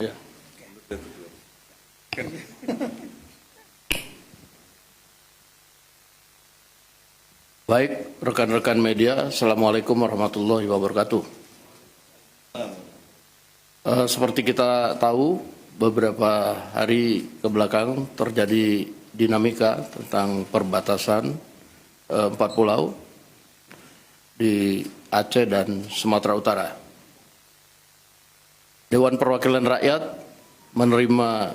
Ya. Baik, rekan-rekan media, Assalamualaikum warahmatullahi wabarakatuh. Seperti kita tahu, beberapa hari kebelakang terjadi dinamika tentang perbatasan 4 pulau di Aceh dan Sumatera Utara. Dewan Perwakilan Rakyat menerima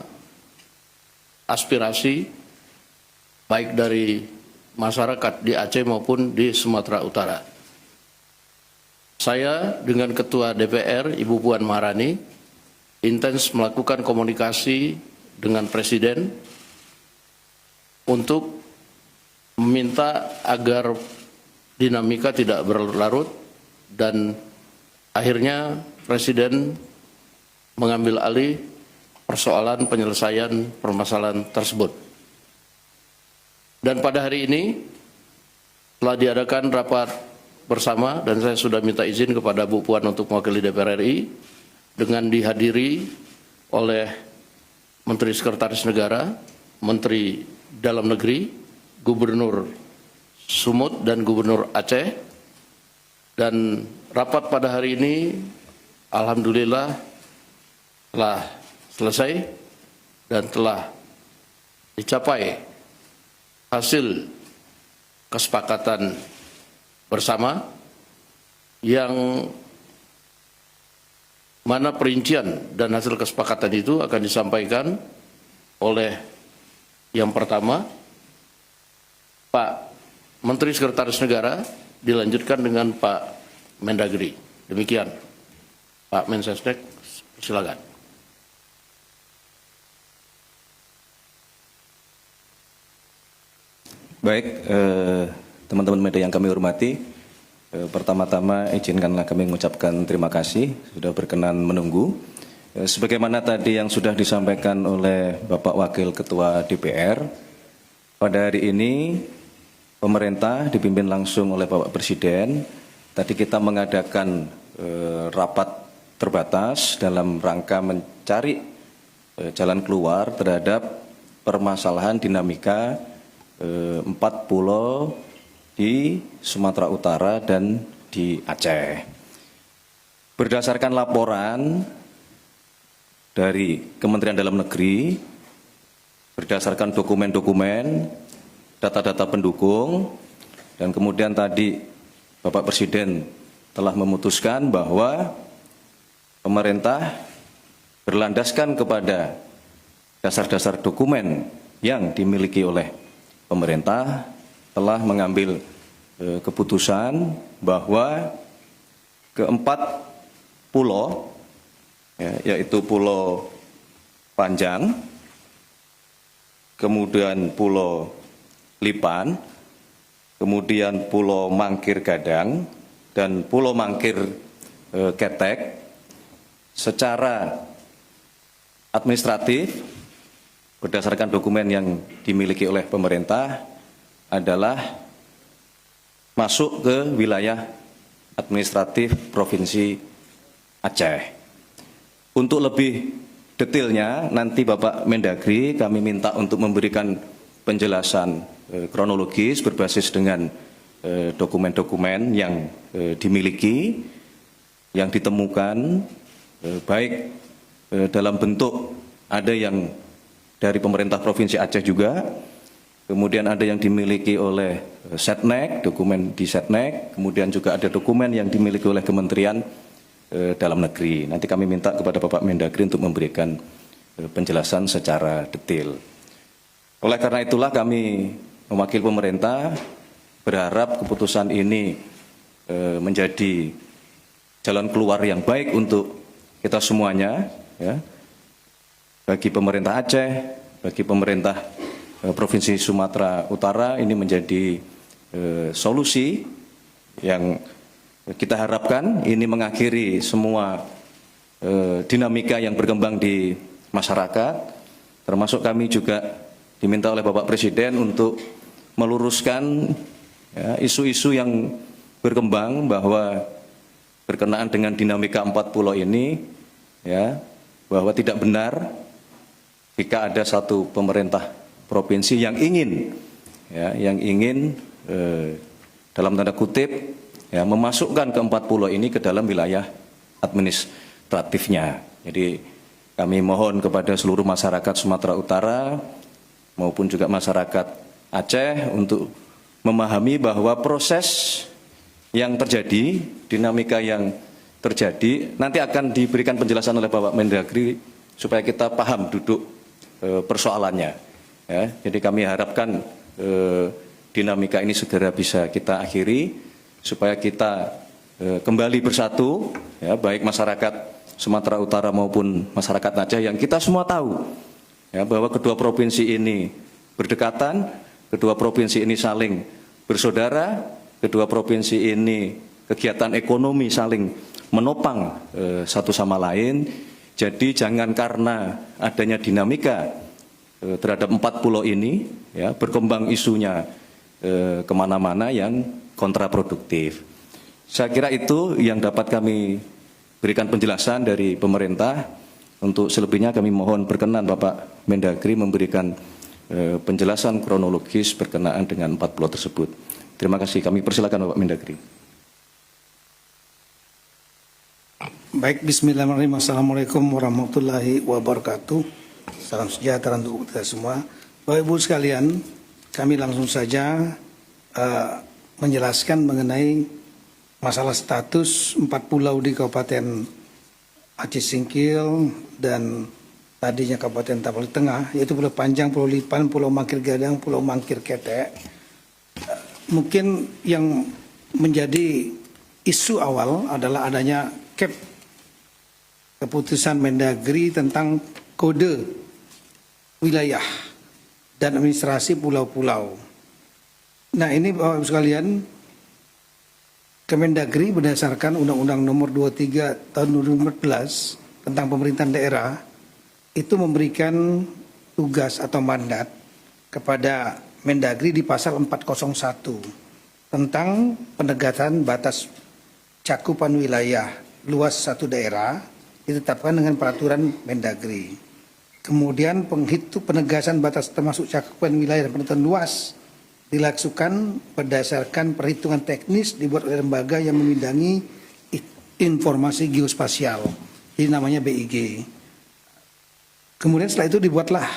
aspirasi baik dari masyarakat di Aceh maupun di Sumatera Utara. Saya dengan Ketua DPR Ibu Puan Maharani intens melakukan komunikasi dengan Presiden untuk meminta agar dinamika tidak berlarut dan akhirnya Presiden mengambil alih persoalan penyelesaian permasalahan tersebut. Dan pada hari ini telah diadakan rapat bersama dan saya sudah minta izin kepada Bu Puan untuk mewakili DPR RI dengan dihadiri oleh Menteri Sekretaris Negara, Menteri Dalam Negeri, Gubernur Sumut dan Gubernur Aceh. Dan rapat pada hari ini alhamdulillah telah selesai dan telah dicapai hasil kesepakatan bersama yang mana perincian dan hasil kesepakatan itu akan disampaikan oleh yang pertama Pak Menteri Sekretaris Negara, dilanjutkan dengan Pak Mendagri. Demikian, Pak Mensesnek, silakan. Baik, teman-teman media yang kami hormati, pertama-tama izinkanlah kami mengucapkan terima kasih sudah berkenan menunggu. Sebagaimana tadi yang sudah disampaikan oleh Bapak Wakil Ketua DPR, pada hari ini pemerintah dipimpin langsung oleh Bapak Presiden. Tadi kita mengadakan rapat terbatas dalam rangka mencari jalan keluar terhadap permasalahan dinamika 4 pulau di Sumatera Utara dan di Aceh. Berdasarkan laporan dari Kementerian Dalam Negeri, berdasarkan dokumen-dokumen, data-data pendukung, dan kemudian tadi Bapak Presiden telah memutuskan bahwa pemerintah berlandaskan kepada dasar-dasar dokumen yang dimiliki oleh pemerintah telah mengambil keputusan bahwa keempat pulau, yaitu Pulau Panjang, kemudian Pulau Lipan, kemudian Pulau Mangkir Gadang, dan Pulau Mangkir Ketek, secara administratif berdasarkan dokumen yang dimiliki oleh pemerintah adalah masuk ke wilayah administratif Provinsi Aceh. Untuk lebih detailnya nanti Bapak Mendagri kami minta untuk memberikan penjelasan kronologis berbasis dengan dokumen-dokumen yang dimiliki, yang ditemukan, baik dalam bentuk ada yang dari pemerintah Provinsi Aceh juga, kemudian ada yang dimiliki oleh Setnek, dokumen di Setnek, kemudian juga ada dokumen yang dimiliki oleh Kementerian Dalam Negeri. Nanti kami minta kepada Bapak Mendagri untuk memberikan penjelasan secara detail. Oleh karena itulah kami mewakili pemerintah berharap keputusan ini menjadi jalan keluar yang baik untuk kita semuanya, ya. Bagi pemerintah Aceh, bagi pemerintah Provinsi Sumatera Utara, ini menjadi solusi yang kita harapkan ini mengakhiri semua dinamika yang berkembang di masyarakat, termasuk kami juga diminta oleh Bapak Presiden untuk meluruskan isu-isu yang berkembang bahwa berkenaan dengan dinamika 4 pulau ini ya, bahwa tidak benar jika ada satu pemerintah provinsi yang ingin, ya, dalam tanda kutip, ya, memasukkan keempat pulau ini ke dalam wilayah administratifnya. Jadi kami mohon kepada seluruh masyarakat Sumatera Utara maupun juga masyarakat Aceh untuk memahami bahwa proses yang terjadi, dinamika yang terjadi, nanti akan diberikan penjelasan oleh Bapak Mendagri supaya kita paham duduk persoalannya. Ya, jadi kami harapkan dinamika ini segera bisa kita akhiri supaya kita kembali bersatu, ya, baik masyarakat Sumatera Utara maupun masyarakat Aceh yang kita semua tahu, ya, bahwa kedua provinsi ini berdekatan, kedua provinsi ini saling bersaudara, kedua provinsi ini kegiatan ekonomi saling menopang satu sama lain. Jadi jangan karena adanya dinamika terhadap empat pulau ini, ya, berkembang isunya kemana-mana yang kontraproduktif. Saya kira itu yang dapat kami berikan penjelasan dari pemerintah. Untuk selebihnya kami mohon berkenan Bapak Mendagri memberikan penjelasan kronologis berkenaan dengan empat pulau tersebut. Terima kasih. Kami persilakan Bapak Mendagri. Baik, bismillahirrahmanirrahim. Assalamualaikum warahmatullahi wabarakatuh. Salam sejahtera untuk kita semua. Bapak Ibu sekalian, kami langsung saja menjelaskan mengenai masalah status empat pulau di Kabupaten Aceh Singkil dan tadinya Kabupaten Tapali Tengah, yaitu Pulau Panjang, Pulau Lipan, Pulau Mangkir Gadang, Pulau Mangkir Ketek. Mungkin yang menjadi isu awal adalah adanya keputusan Mendagri tentang kode wilayah dan administrasi pulau-pulau. Nah, ini Bapak Ibu sekalian, Kemendagri berdasarkan Undang-Undang Nomor 23 Tahun 2014 tentang pemerintahan daerah itu memberikan tugas atau mandat kepada Mendagri di pasal 401 tentang penegakan batas cakupan wilayah luas satu daerah ditetapkan dengan peraturan Mendagri. Kemudian penegasan batas termasuk cakupan wilayah dan penentuan luas dilakukan berdasarkan perhitungan teknis dibuat oleh lembaga yang membidangi informasi geospasial, ini namanya BIG. Kemudian setelah itu dibuatlah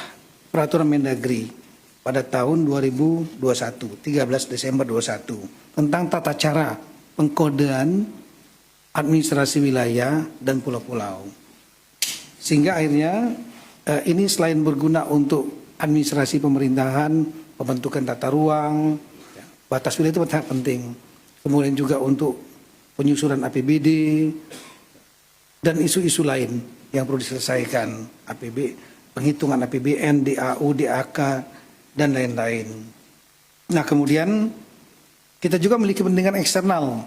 peraturan Mendagri pada tahun 2021, 13 Desember 2021, tentang tata cara pengkodean administrasi wilayah dan pulau-pulau. Sehingga akhirnya ini selain berguna untuk administrasi pemerintahan, pembentukan tata ruang, batas wilayah itu sangat penting. Kemudian juga untuk penyusunan APBD dan isu-isu lain yang perlu diselesaikan, penghitungan APBN, DAU, DAK, dan lain-lain. Nah, kemudian kita juga memiliki kepentingan eksternal,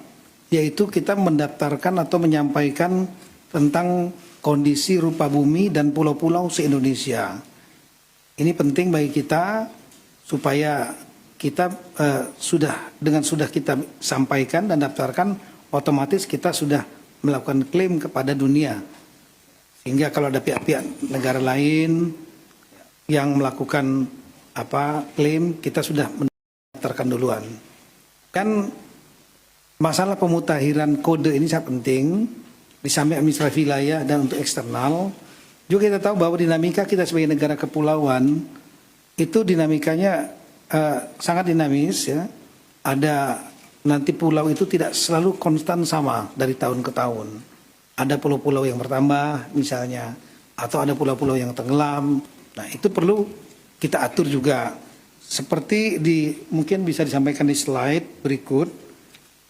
yaitu kita mendaftarkan atau menyampaikan tentang kondisi rupa bumi dan pulau-pulau se-Indonesia. Ini penting bagi kita supaya kita sudah kita sampaikan dan daftarkan, otomatis kita sudah melakukan klaim kepada dunia. Sehingga kalau ada pihak-pihak negara lain yang melakukan klaim, kita sudah mendaftarkan duluan. Kan masalah pemutakhiran kode ini sangat penting di samping administrasi wilayah dan untuk eksternal. Juga kita tahu bahwa dinamika kita sebagai negara kepulauan itu dinamikanya sangat dinamis, ya. Ada nanti pulau itu tidak selalu konstan sama dari tahun ke tahun. Ada pulau-pulau yang bertambah misalnya, atau ada pulau-pulau yang tenggelam. Nah, itu perlu kita atur juga. Seperti mungkin bisa disampaikan di slide berikut.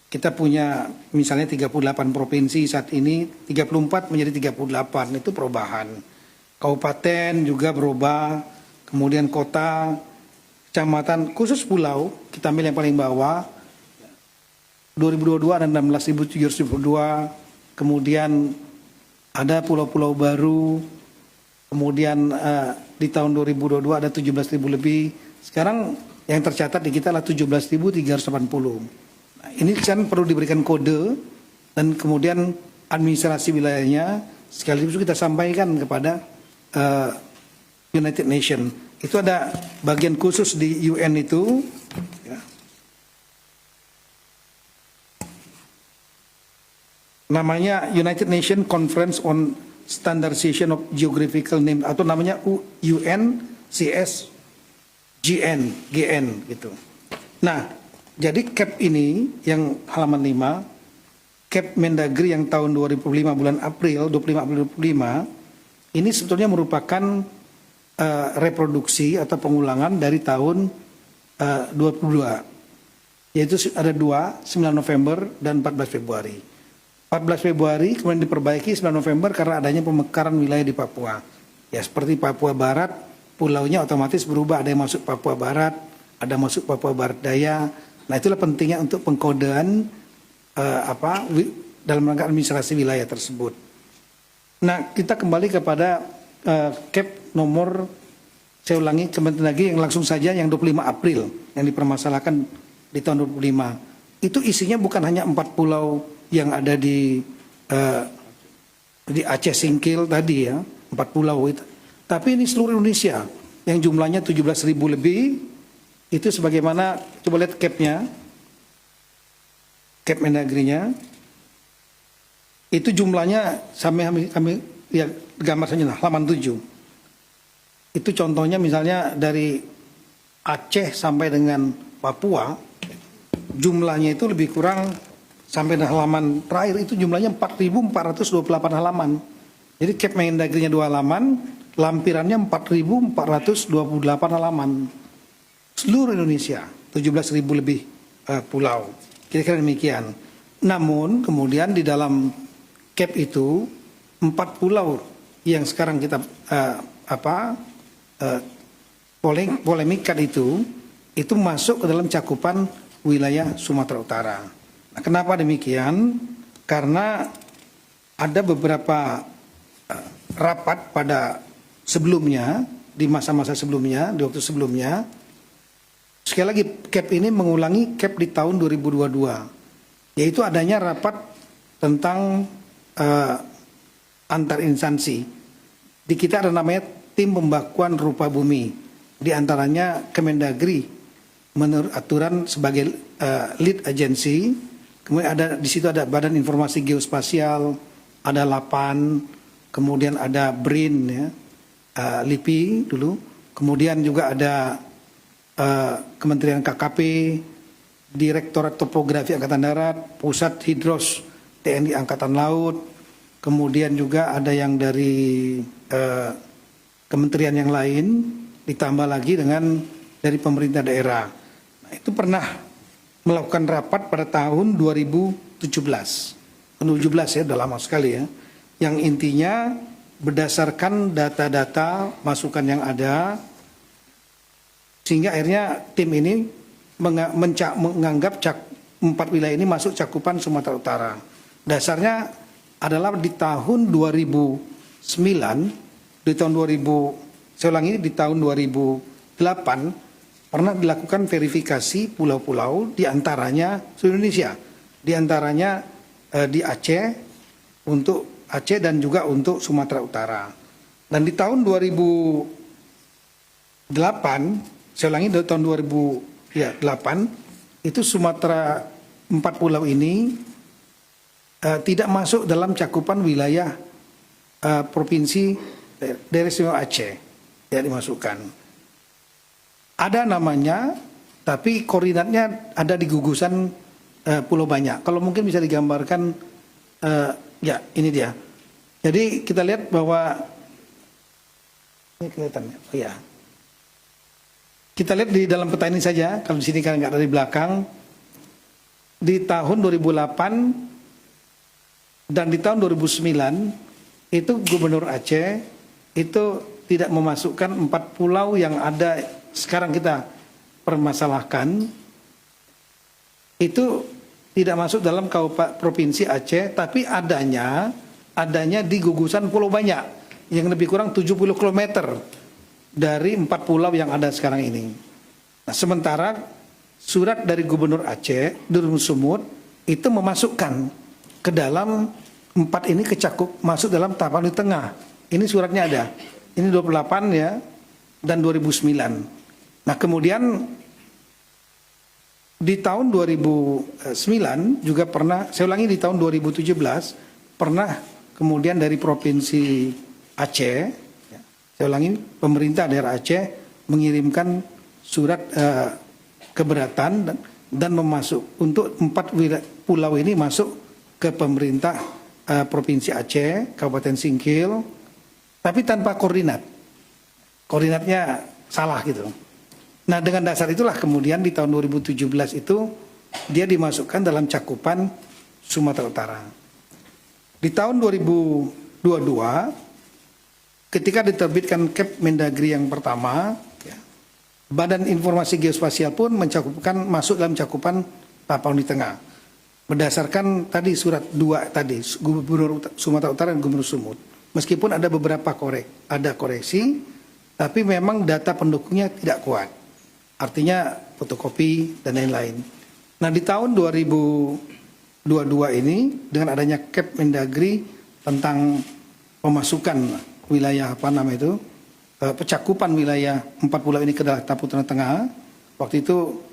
Kita punya misalnya 38 provinsi saat ini, 34 menjadi 38, itu perubahan. Kabupaten juga berubah, kemudian kota, kecamatan, khusus pulau, kita ambil yang paling bawah, 2022 ada 16.722, kemudian ada pulau-pulau baru, kemudian di tahun 2022 ada 17.000 lebih, sekarang yang tercatat di kita adalah 17.380. Ini kan perlu diberikan kode dan kemudian administrasi wilayahnya sekaligus kita sampaikan kepada United Nations. Itu ada bagian khusus di UN itu, ya. Namanya United Nations Conference on Standardization of Geographical Name, atau namanya UNCSGN, GN gitu. Nah, jadi CAP ini yang halaman 5, CAP Mendagri yang tahun 2005 bulan April, 25 April 2005, ini sebetulnya merupakan reproduksi atau pengulangan dari tahun 22, yaitu ada 2, 9 November dan 14 Februari. 14 Februari kemudian diperbaiki 9 November karena adanya pemekaran wilayah di Papua. Ya, seperti Papua Barat, pulaunya otomatis berubah, ada yang masuk Papua Barat, ada masuk Papua Barat Daya. Nah, itulah pentingnya untuk pengkodean dalam rangka administrasi wilayah tersebut. Nah, kita kembali kepada CAP nomor, saya ulangi kembali lagi yang langsung saja, yang 25 April yang dipermasalahkan di tahun 2005. Itu isinya bukan hanya 4 pulau yang ada di Aceh Singkil tadi ya, 4 pulau itu. Tapi ini seluruh Indonesia yang jumlahnya 17.000 lebih. Itu sebagaimana, coba lihat CAP-nya, CAP Mendagri-nya. Itu jumlahnya sampai kami ya gambar saja lah, halaman 7. Itu contohnya misalnya dari Aceh sampai dengan Papua, jumlahnya itu lebih kurang sampai dengan halaman terakhir itu jumlahnya 4.428 halaman. Jadi CAP Mendagri-nya 2 halaman, lampirannya 4.428 halaman. Seluruh Indonesia, 17.000 lebih pulau. Kira-kira demikian. Namun kemudian di dalam CAP itu 4 pulau yang sekarang kita polemikkan itu masuk ke dalam cakupan wilayah Sumatera Utara. Nah, kenapa demikian? Karena ada beberapa rapat pada sebelumnya, di masa-masa sebelumnya, di waktu sebelumnya. Sekali lagi CAP ini mengulangi CAP di tahun 2022, yaitu adanya rapat tentang antar instansi. Di kita ada namanya tim pembakuan rupa bumi, di antaranya Kemendagri menurut aturan sebagai lead agency. Kemudian ada di situ ada Badan Informasi Geospasial, ada LAPAN, kemudian ada BRIN ya, LIPI dulu, kemudian juga ada Kementerian KKP, Direktorat Topografi Angkatan Darat, Pusat Hidros TNI Angkatan Laut, kemudian juga ada yang dari kementerian yang lain, ditambah lagi dengan dari pemerintah daerah. Nah, itu pernah melakukan rapat pada tahun 2017 ya, udah lama sekali ya, yang intinya berdasarkan data-data masukan yang ada, sehingga akhirnya tim ini menganggap 4 wilayah ini masuk cakupan Sumatera Utara. Dasarnya adalah di tahun 2009, di tahun 2000, saya ulangi, di tahun 2008 pernah dilakukan verifikasi pulau-pulau, di antaranya seluruh Indonesia, di antaranya di Aceh, untuk Aceh dan juga untuk Sumatera Utara. Dan di tahun 2008, saya ulangi, dari tahun 2008 itu Sumatera 4 pulau ini tidak masuk dalam cakupan wilayah provinsi daerah istimewa Aceh, tidak dimasukkan. Ada namanya, tapi koordinatnya ada di gugusan Pulau Banyak. Kalau mungkin bisa digambarkan, ya ini dia. Jadi kita lihat bahwa ini kelihatannya, oh ya. Kita lihat di dalam peta ini saja, kalau di sini kan nggak ada di belakang. Di tahun 2008 dan di tahun 2009 itu Gubernur Aceh itu tidak memasukkan 4 pulau yang ada sekarang kita permasalahkan. Itu tidak masuk dalam Kabupaten Provinsi Aceh, tapi adanya di gugusan Pulau Banyak yang lebih kurang 70 km dari 4 pulau yang ada sekarang ini. Nah, sementara surat dari Gubernur Aceh, Durun Sumut, itu memasukkan ke dalam 4 ini kecakup masuk dalam tahapan di tengah. Ini suratnya ada. Ini 28 ya dan 2009. Nah, kemudian di tahun 2009 juga pernah, saya ulangi di tahun 2017 pernah kemudian dari Provinsi Aceh, ya, saya ulangi, pemerintah daerah Aceh mengirimkan surat keberatan dan memasuk untuk 4 pulau ini masuk ke pemerintah Provinsi Aceh, Kabupaten Singkil, tapi tanpa koordinat. Koordinatnya salah gitu. Nah, dengan dasar itulah kemudian di tahun 2017 itu dia dimasukkan dalam cakupan Sumatera Utara. Di tahun 2022 ketika diterbitkan Kep Mendagri yang pertama, ya, Badan Informasi Geospasial pun masuk dalam cakupan Papua di Tengah. Berdasarkan tadi surat 2 tadi, Gubernur Sumatera Utara dan Gubernur Sumut. Meskipun ada beberapa koreksi, tapi memang data pendukungnya tidak kuat. Artinya fotokopi dan lain-lain. Nah, di tahun 2022 ini dengan adanya Kep Mendagri tentang pemasukan wilayah pecakupan wilayah 4 pulau ini ke Papua Tengah. Waktu itu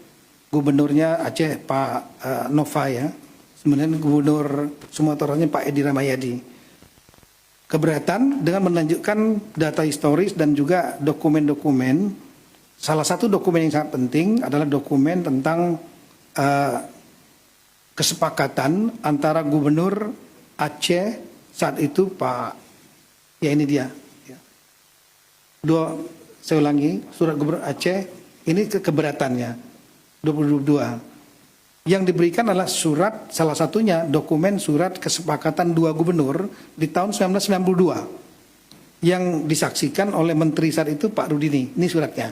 gubernurnya Aceh Pak Nova ya. Sebenarnya gubernur Sumatera Utara Pak Edi Ramayadi. Keberatan dengan menunjukkan data historis dan juga dokumen-dokumen. Salah satu dokumen yang sangat penting adalah dokumen tentang kesepakatan antara Gubernur Aceh saat itu Pak, ya ini dia. Saya ulangi, surat Gubernur Aceh ini keberatannya 2022. Yang diberikan adalah surat, salah satunya dokumen surat kesepakatan 2 gubernur di tahun 1992 yang disaksikan oleh Menteri saat itu Pak Rudini. Ini suratnya.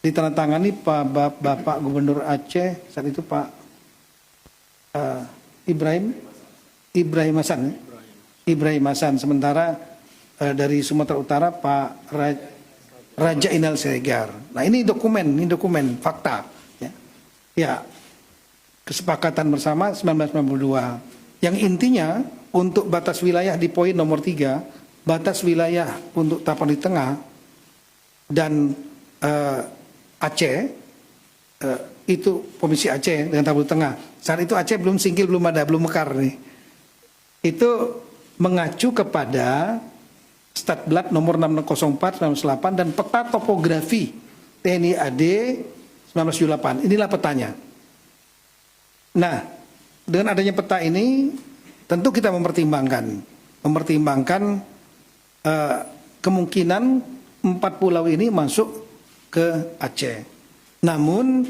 Ditandatangani Bapak Gubernur Aceh saat itu Pak Ibrahim Hasan. Sementara dari Sumatera Utara Pak Raja Inal Siregar. Nah, ini dokumen fakta. Ya, kesepakatan bersama 1992. Yang intinya untuk batas wilayah di poin nomor 3, batas wilayah untuk Tapan di Tengah dan Aceh, itu Provinsi Aceh dengan Tapan di Tengah. Saat itu Aceh belum Singkil, belum mekar nih. Itu mengacu kepada Statblad nomor 604 1998 dan peta topografi TNI AD 1978. Inilah petanya. Nah, dengan adanya peta ini tentu kita mempertimbangkan kemungkinan 4 pulau ini masuk ke Aceh. Namun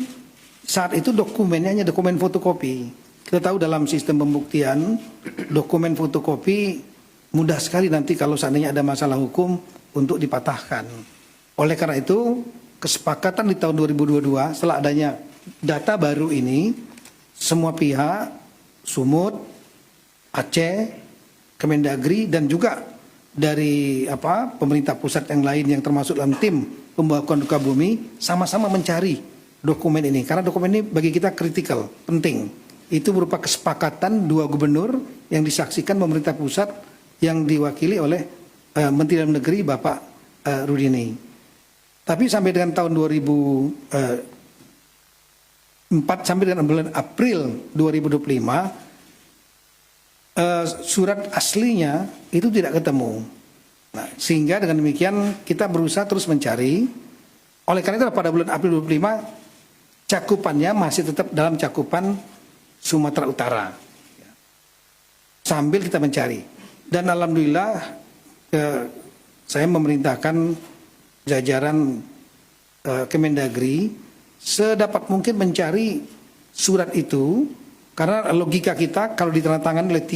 saat itu dokumennya hanya dokumen fotokopi. Kita tahu dalam sistem pembuktian dokumen fotokopi mudah sekali nanti kalau seandainya ada masalah hukum untuk dipatahkan. Oleh karena itu kesepakatan di tahun 2022 setelah adanya data baru ini, semua pihak Sumut, Aceh, Kemendagri dan juga dari pemerintah pusat yang lain yang termasuk dalam tim pembahasan duka bumi sama-sama mencari dokumen ini karena dokumen ini bagi kita kritikal, penting. Itu berupa kesepakatan 2 gubernur yang disaksikan pemerintah pusat yang diwakili oleh Menteri Dalam Negeri Bapak Rudini. Tapi sampai dengan tahun 2004 sampai dengan bulan April 2025 surat aslinya itu tidak ketemu. Nah, sehingga dengan demikian kita berusaha terus mencari. Oleh karena itu pada bulan April 2025 cakupannya masih tetap dalam cakupan Sumatera Utara. Sambil kita mencari. Dan alhamdulillah saya memerintahkan jajaran Kemendagri sedapat mungkin mencari surat itu karena logika kita kalau ditandatangani oleh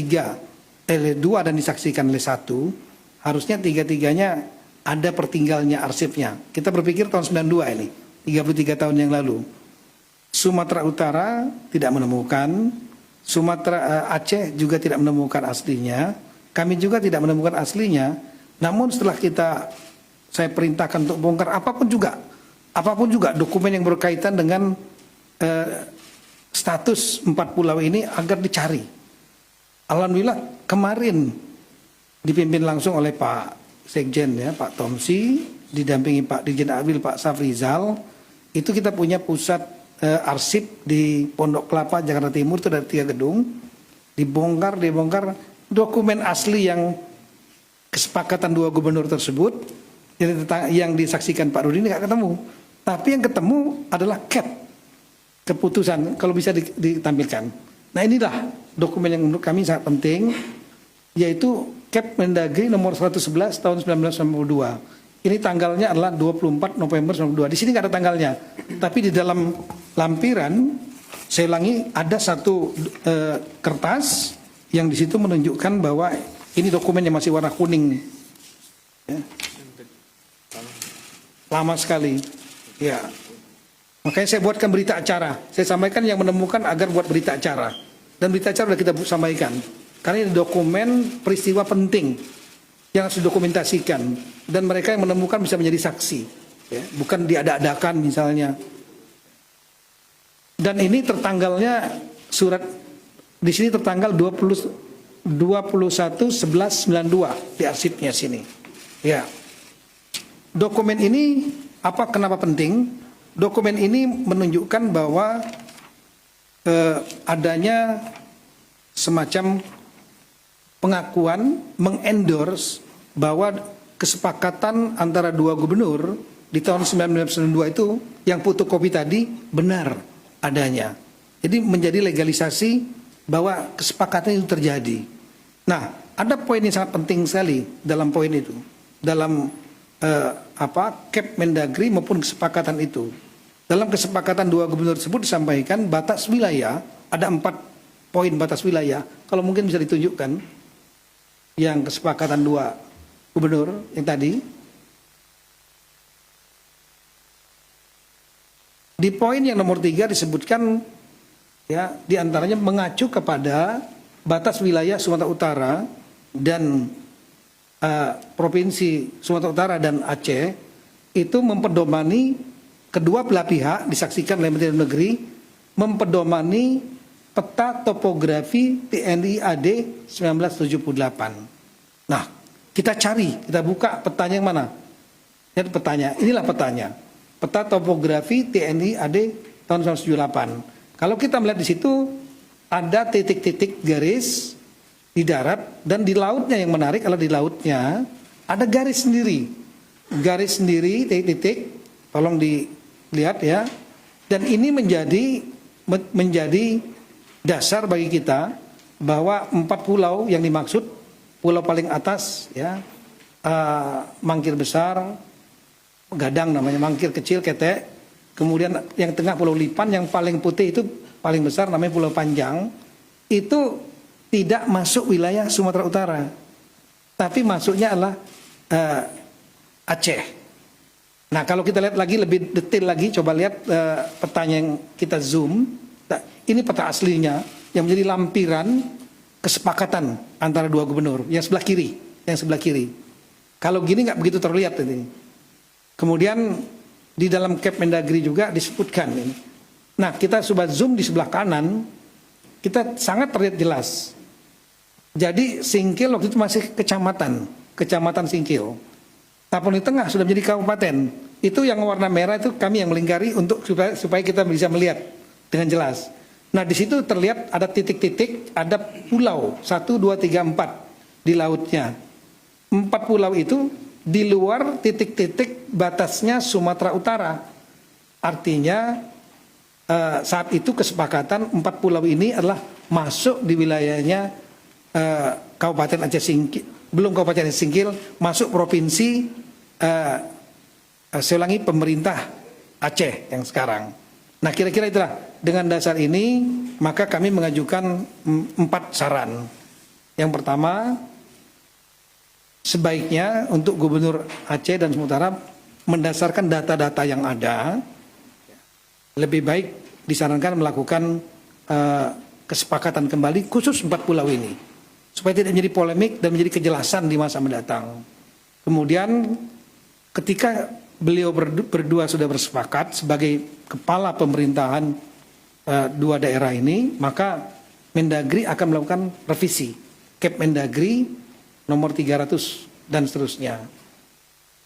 2 dan disaksikan oleh 1 harusnya 3-3-nya ada pertinggalnya arsipnya. Kita berpikir tahun 92 ini, 33 tahun yang lalu. Sumatera Utara tidak menemukan, Aceh juga tidak menemukan aslinya, kami juga tidak menemukan aslinya. Namun setelah saya perintahkan untuk bongkar apapun juga dokumen yang berkaitan dengan status 4 pulau ini agar dicari. Alhamdulillah kemarin dipimpin langsung oleh Pak Sekjen ya, Pak Tomsi, didampingi Pak Dirjen Adwil, Pak Safrizal. Itu kita punya pusat arsip di Pondok Kelapa, Jakarta Timur, itu ada 3 gedung. Dibongkar dokumen asli yang kesepakatan 2 gubernur tersebut yang disaksikan Pak Rudi ini nggak ketemu. Tapi yang ketemu adalah keputusan, kalau bisa ditampilkan. Nah inilah dokumen yang menurut kami sangat penting, yaitu Kep Mendagri nomor 111 tahun 1992. Ini tanggalnya adalah 24 November 1992. Di sini nggak ada tanggalnya, tapi di dalam lampiran, saya ulangi, ada satu kertas yang di situ menunjukkan bahwa ini dokumen yang masih warna kuning. Ya. Lama sekali. Ya. Makanya saya buatkan berita acara. Saya sampaikan yang menemukan agar buat berita acara. Dan berita acara sudah kita sampaikan. Karena ini dokumen peristiwa penting yang harus didokumentasikan. Dan mereka yang menemukan bisa menjadi saksi. Ya. Bukan diada-adakan misalnya. Dan ini tertanggalnya surat di sini tertanggal 21/11/92 di arsipnya sini. Ya. Dokumen ini kenapa penting? Dokumen ini menunjukkan bahwa adanya semacam pengakuan, mengendorse bahwa kesepakatan antara 2 gubernur di tahun 1992 itu yang fotokopi tadi benar adanya. Jadi menjadi legalisasi bahwa kesepakatan itu terjadi. Nah, ada poin yang sangat penting sekali dalam poin itu, dalam Kep Mendagri maupun kesepakatan itu. Dalam kesepakatan 2 gubernur tersebut disampaikan batas wilayah, ada 4 poin batas wilayah. Kalau mungkin bisa ditunjukkan yang kesepakatan 2 gubernur yang tadi. Di poin yang nomor 3 disebutkan ya, diantaranya mengacu kepada batas wilayah Sumatera Utara dan Provinsi Sumatera Utara dan Aceh itu mempedomani kedua belah pihak disaksikan oleh Menteri Dalam Negeri mempedomani peta topografi TNI AD 1978. Nah, kita buka petanya yang mana? Lihat petanya, inilah petanya. Peta topografi TNI AD tahun 1978. Kalau kita melihat di situ ada titik-titik garis di darat dan di lautnya. Yang menarik adalah di lautnya ada garis sendiri, titik-titik, tolong dilihat ya. Dan ini menjadi dasar bagi kita bahwa 4 pulau yang dimaksud, pulau paling atas ya, Mangkir Besar, Gadang namanya, Mangkir Kecil, Ketek, kemudian yang tengah Pulau Lipan, yang paling putih itu paling besar namanya Pulau Panjang, itu tidak masuk wilayah Sumatera Utara, tapi masuknya adalah Aceh. Nah, kalau kita lihat lagi lebih detail lagi, coba lihat petanya yang kita zoom. Nah, ini peta aslinya yang menjadi lampiran kesepakatan antara 2 gubernur. Yang sebelah kiri. Kalau gini nggak begitu terlihat ini. Kemudian di dalam Kep Mendagri juga disebutkan ini. Nah, kita coba zoom di sebelah kanan, kita sangat terlihat jelas. Jadi Singkil waktu itu masih kecamatan Singkil. Tapon di tengah sudah menjadi kabupaten. Itu yang warna merah itu kami yang melingkari untuk supaya kita bisa melihat dengan jelas. Nah, di situ terlihat ada titik-titik, ada pulau 1, 2, 3, 4 di lautnya. 4 pulau itu di luar titik-titik batasnya Sumatera Utara. Artinya saat itu kesepakatan 4 pulau ini adalah masuk di wilayahnya Kabupaten Aceh Singkil, belum Kabupaten Aceh Singkil, masuk provinsi saya ulangi, pemerintah Aceh yang sekarang. Nah, kira-kira itulah, dengan dasar ini maka kami mengajukan 4 saran. Yang pertama, sebaiknya untuk Gubernur Aceh dan Sumatera mendasarkan data-data yang ada, lebih baik disarankan melakukan kesepakatan kembali khusus 4 pulau ini, supaya tidak menjadi polemik dan menjadi kejelasan di masa mendatang. Kemudian ketika beliau berdua sudah bersepakat sebagai kepala pemerintahan 2 daerah ini, maka Mendagri akan melakukan revisi Kep Mendagri nomor 300 dan seterusnya.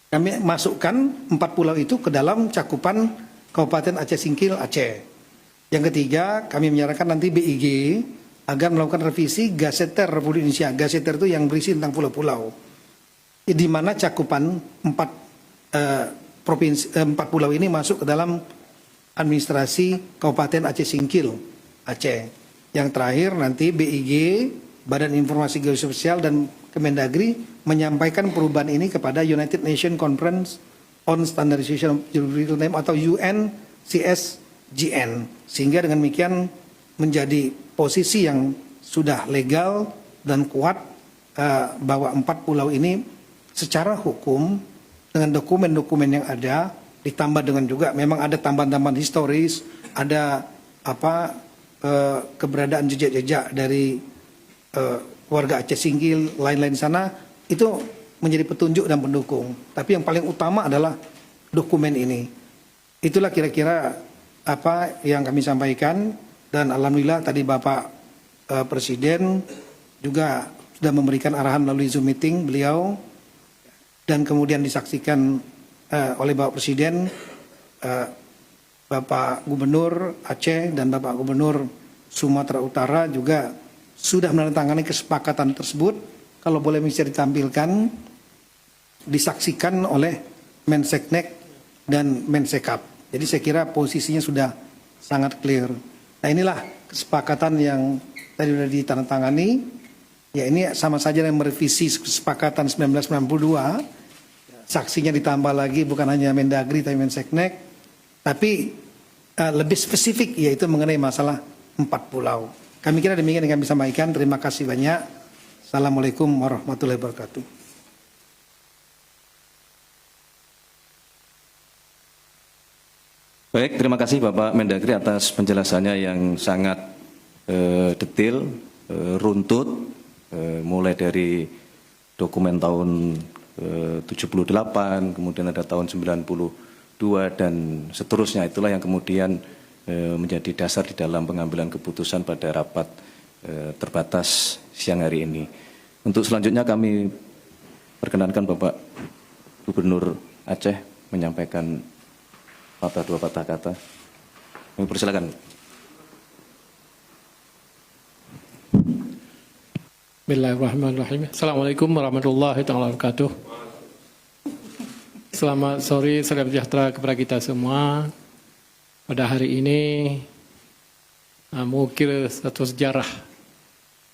Kami masukkan 4 pulau itu ke dalam cakupan Kabupaten Aceh Singkil Aceh. Yang ketiga, kami menyarankan nanti BIG agar melakukan revisi Gaseter Republik Indonesia. Gaseter itu yang berisi tentang pulau-pulau, di mana cakupan 4 pulau ini masuk ke dalam administrasi Kabupaten Aceh Singkil Aceh. Yang terakhir nanti BIG, Badan Informasi Geososial dan Kemendagri menyampaikan perubahan ini kepada United Nations Conference on Standardization of Geographical Name atau UNCSGN, sehingga dengan demikian menjadi posisi yang sudah legal dan kuat bahwa 4 pulau ini secara hukum dengan dokumen-dokumen yang ada, ditambah dengan juga memang ada tambahan-tambahan historis, ada keberadaan jejak-jejak dari warga Aceh Singkil, lain-lain di sana, itu menjadi petunjuk dan pendukung. Tapi yang paling utama adalah dokumen ini. Itulah kira-kira apa yang kami sampaikan, dan alhamdulillah tadi Bapak Presiden juga sudah memberikan arahan melalui Zoom meeting beliau, dan kemudian disaksikan oleh Bapak Presiden, Bapak Gubernur Aceh dan Bapak Gubernur Sumatera Utara juga sudah menandatangani kesepakatan tersebut. Kalau boleh bisa ditampilkan, disaksikan oleh Menseknek dan Mensekap. Jadi saya kira posisinya sudah sangat clear. Nah, inilah kesepakatan yang tadi sudah ditandatangani. Ya, ini sama saja dengan merevisi kesepakatan 1992. Saksinya ditambah lagi, bukan hanya Mendagri tapi Menseknek, tapi lebih spesifik, yaitu mengenai masalah 4 pulau. Kami kira demikian yang kami sampaikan. Terima kasih banyak. Assalamualaikum warahmatullahi wabarakatuh. Baik, terima kasih Bapak Mendagri atas penjelasannya yang sangat detail, runtut, mulai dari dokumen tahun 78, kemudian ada tahun 92 dan seterusnya. Itulah yang kemudian menjadi dasar di dalam pengambilan keputusan pada rapat terbatas siang hari ini. Untuk selanjutnya kami perkenankan Bapak Gubernur Aceh menyampaikan dua patah kata. Kami persilakan. Bismillahirrahmanirrahim. Assalamualaikum warahmatullahi wabarakatuh. Selamat sore, salam sejahtera kepada kita semua. Pada hari ini mengukir satu sejarah,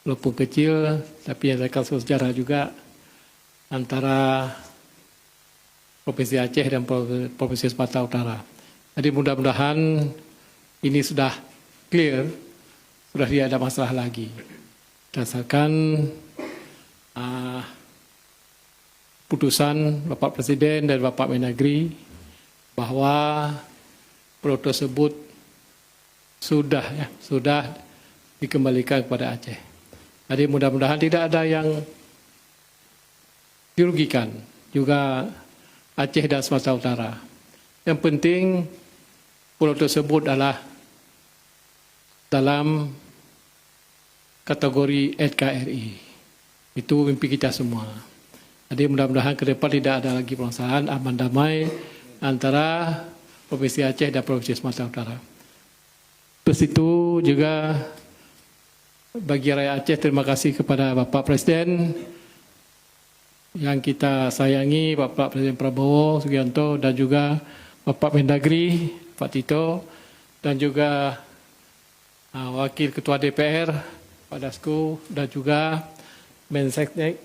walaupun kecil, tapi yang satu sejarah juga antara Provinsi Aceh dan Provinsi Sumatera Utara. Jadi mudah-mudahan ini sudah clear, sudah tidak ada masalah lagi. Berdasarkan putusan Bapak Presiden dan Bapak Mendagri bahwa pulau tersebut sudah dikembalikan kepada Aceh. Jadi mudah-mudahan tidak ada yang dirugikan, juga Aceh dan Sumatera Utara. Yang penting pulau tersebut adalah dalam kategori NKRI. Itu mimpi kita semua. Jadi mudah-mudahan ke depan tidak ada lagi permasalahan, aman damai antara Provinsi Aceh dan Provinsi Sumatera Utara. Terus itu juga bagi rakyat Aceh, terima kasih kepada Bapak Presiden yang kita sayangi, Bapak Presiden Prabowo Subianto, dan juga Bapak Mendagri, Pak Tito, dan juga Wakil Ketua DPR, Pak Dasko, dan juga Menseknek,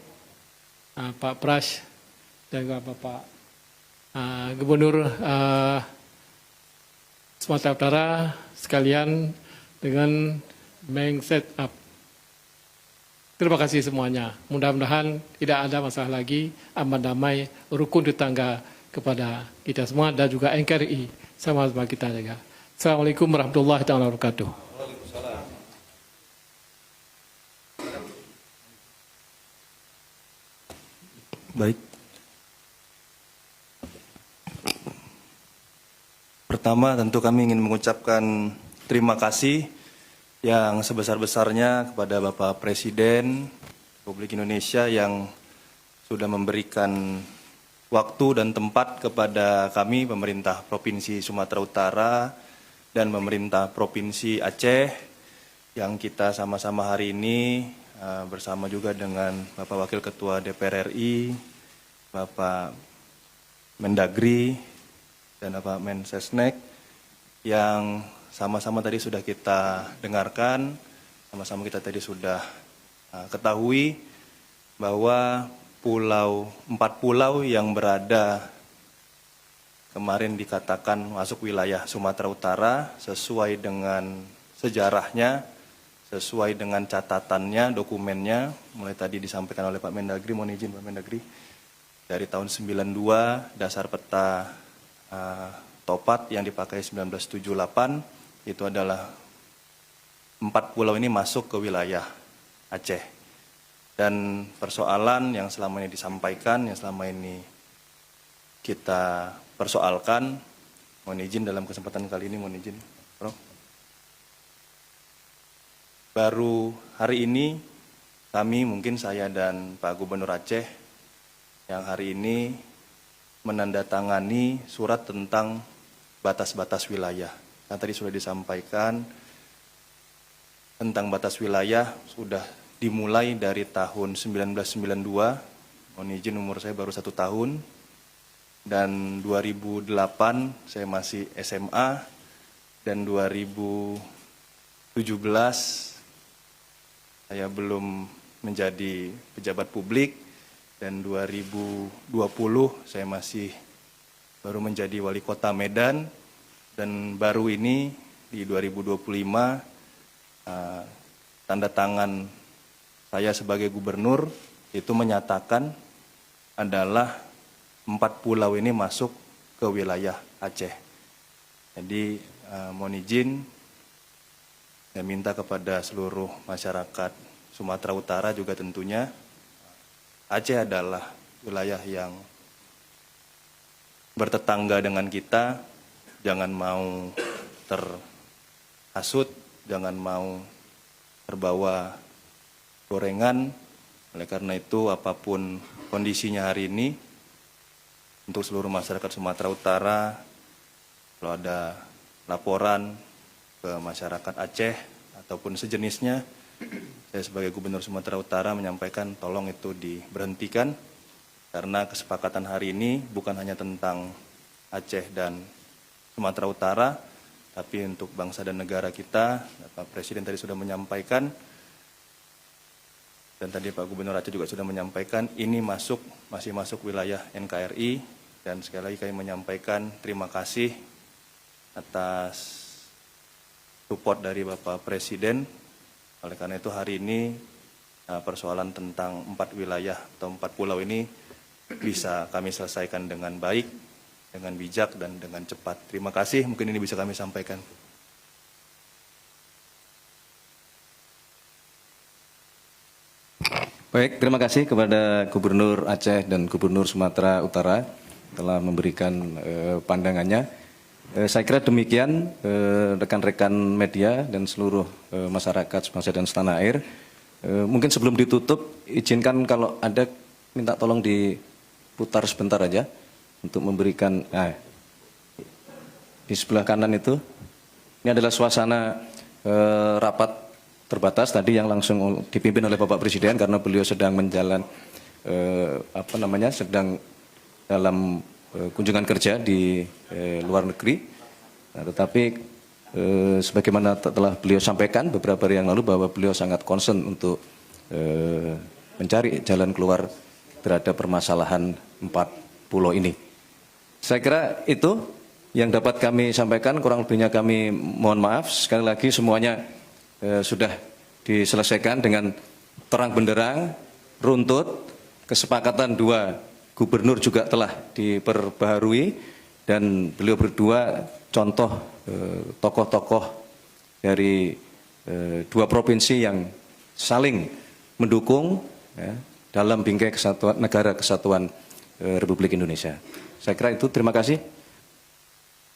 Pak Pras, dan juga Bapak Gubernur Sumatera Utara sekalian dengan Mengset Up. Terima kasih semuanya. Mudah-mudahan tidak ada masalah lagi, aman damai, rukun tetangga kepada kita semua dan juga NKRI sama-sama kita jaga. Assalamualaikum warahmatullahi wabarakatuh. Baik. Pertama tentu kami ingin mengucapkan terima kasih yang sebesar-besarnya kepada Bapak Presiden Republik Indonesia yang sudah memberikan waktu dan tempat kepada kami, pemerintah Provinsi Sumatera Utara dan pemerintah Provinsi Aceh, yang kita sama-sama hari ini bersama juga dengan Bapak Wakil Ketua DPR RI, Bapak Mendagri, dan Bapak Mensesnek, yang sama-sama tadi sudah kita dengarkan, sama-sama kita tadi sudah ketahui bahwa 4 pulau yang berada kemarin dikatakan masuk wilayah Sumatera Utara sesuai dengan sejarahnya, sesuai dengan catatannya, dokumennya, mulai tadi disampaikan oleh Pak Mendagri, mohon izin Pak Mendagri, dari tahun 92 dasar peta Topat yang dipakai 1978, itu adalah 4 pulau ini masuk ke wilayah Aceh. Dan persoalan yang selama ini disampaikan, yang selama ini kita persoalkan, mohon izin dalam kesempatan kali ini, mohon izin, Prof. Baru hari ini kami, mungkin saya dan Pak Gubernur Aceh, yang hari ini menandatangani surat tentang batas-batas wilayah. Yang tadi sudah disampaikan tentang batas wilayah sudah dimulai dari tahun 1992, mohon izin umur saya baru 1 tahun, dan 2008 saya masih SMA, dan 2017 saya belum menjadi pejabat publik, dan 2020 saya masih baru menjadi wali kota Medan, dan baru ini di 2025 tanda tangan saya sebagai gubernur itu menyatakan adalah 4 pulau ini masuk ke wilayah Aceh. Jadi mohon izin, saya minta kepada seluruh masyarakat Sumatera Utara juga tentunya, Aceh adalah wilayah yang bertetangga dengan kita, jangan mau terhasut, jangan mau terbawa gorengan. Oleh karena itu, apapun kondisinya hari ini, untuk seluruh masyarakat Sumatera Utara, kalau ada laporan ke masyarakat Aceh ataupun sejenisnya, saya sebagai Gubernur Sumatera Utara menyampaikan tolong itu diberhentikan, karena kesepakatan hari ini bukan hanya tentang Aceh dan Sumatera Utara, tapi untuk bangsa dan negara kita. Pak Presiden tadi sudah menyampaikan, dan tadi Pak Gubernur Aceh juga sudah menyampaikan, ini masih masuk wilayah NKRI, dan sekali lagi kami menyampaikan terima kasih atas support dari Bapak Presiden. Oleh karena itu hari ini persoalan tentang 4 wilayah atau 4 pulau ini bisa kami selesaikan dengan baik, dengan bijak, dan dengan cepat. Terima kasih, mungkin ini bisa kami sampaikan. Baik, terima kasih kepada Gubernur Aceh dan Gubernur Sumatera Utara telah memberikan pandangannya. Saya kira demikian rekan-rekan media dan seluruh masyarakat sebangsa dan setanah air. Mungkin sebelum ditutup, izinkan kalau ada minta tolong diputar sebentar aja untuk memberikan di sebelah kanan itu. Ini adalah suasana rapat terbatas tadi yang langsung dipimpin oleh Bapak Presiden, karena beliau sedang sedang dalam kunjungan kerja di luar negeri. Nah, tetapi sebagaimana telah beliau sampaikan beberapa hari yang lalu bahwa beliau sangat concern untuk mencari jalan keluar terhadap permasalahan 4 pulau ini. Saya kira itu yang dapat kami sampaikan, kurang lebihnya kami mohon maaf. Sekali lagi semuanya sudah diselesaikan dengan terang benderang, runtut, kesepakatan 2 gubernur juga telah diperbaharui, dan beliau berdua contoh tokoh-tokoh dari 2 provinsi yang saling mendukung dalam bingkai kesatuan negara kesatuan Republik Indonesia. Saya kira itu, terima kasih.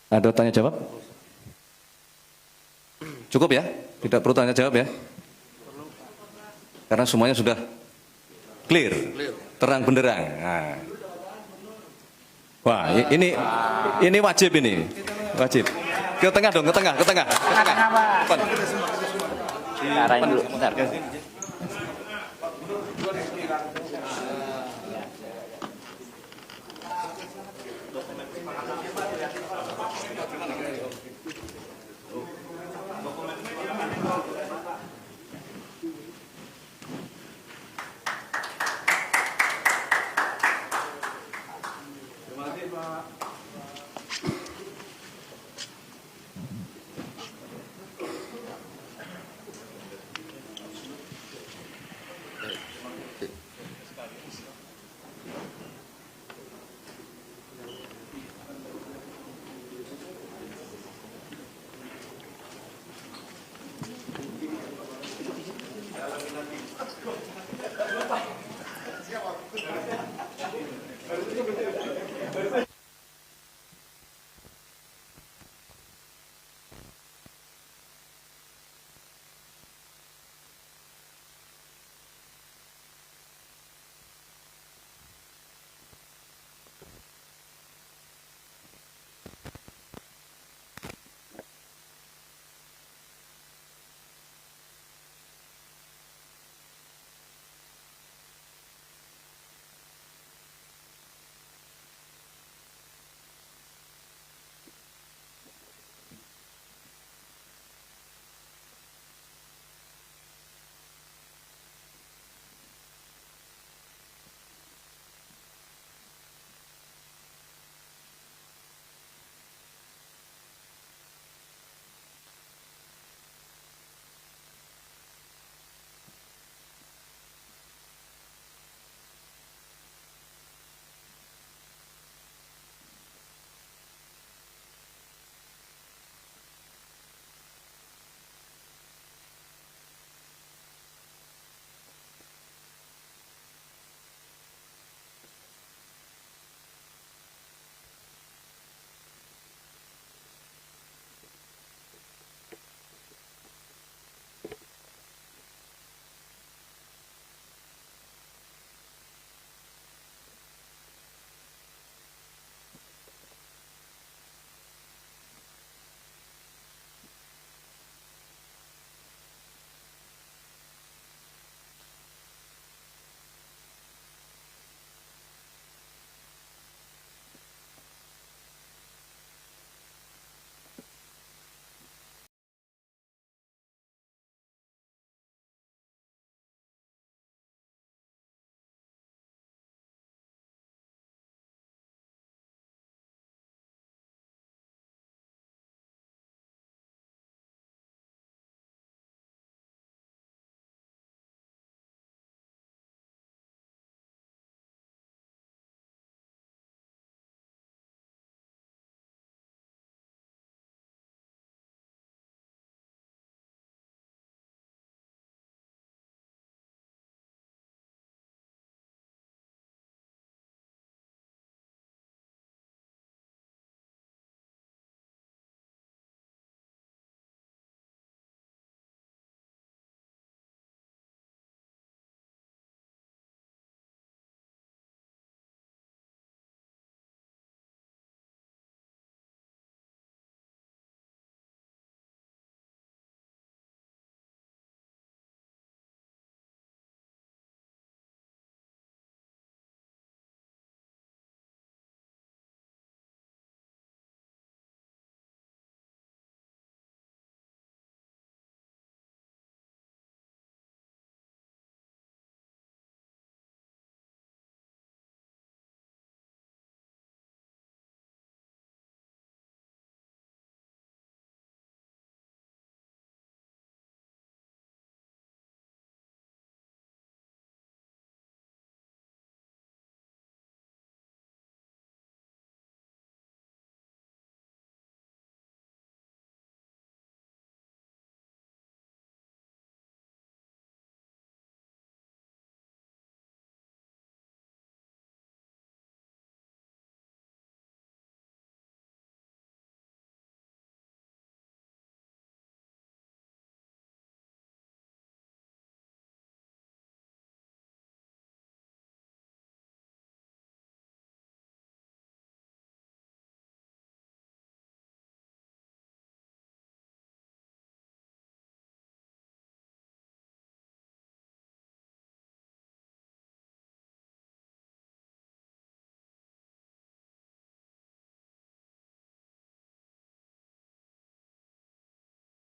Ada tanya jawab? Cukup ya? Tidak perlu tanya jawab ya. Karena semuanya sudah clear, terang benderang. Nah. Wah, ini wajib ini. Wajib. Ke tengah dong, ke tengah. Arahin dulu, bentar.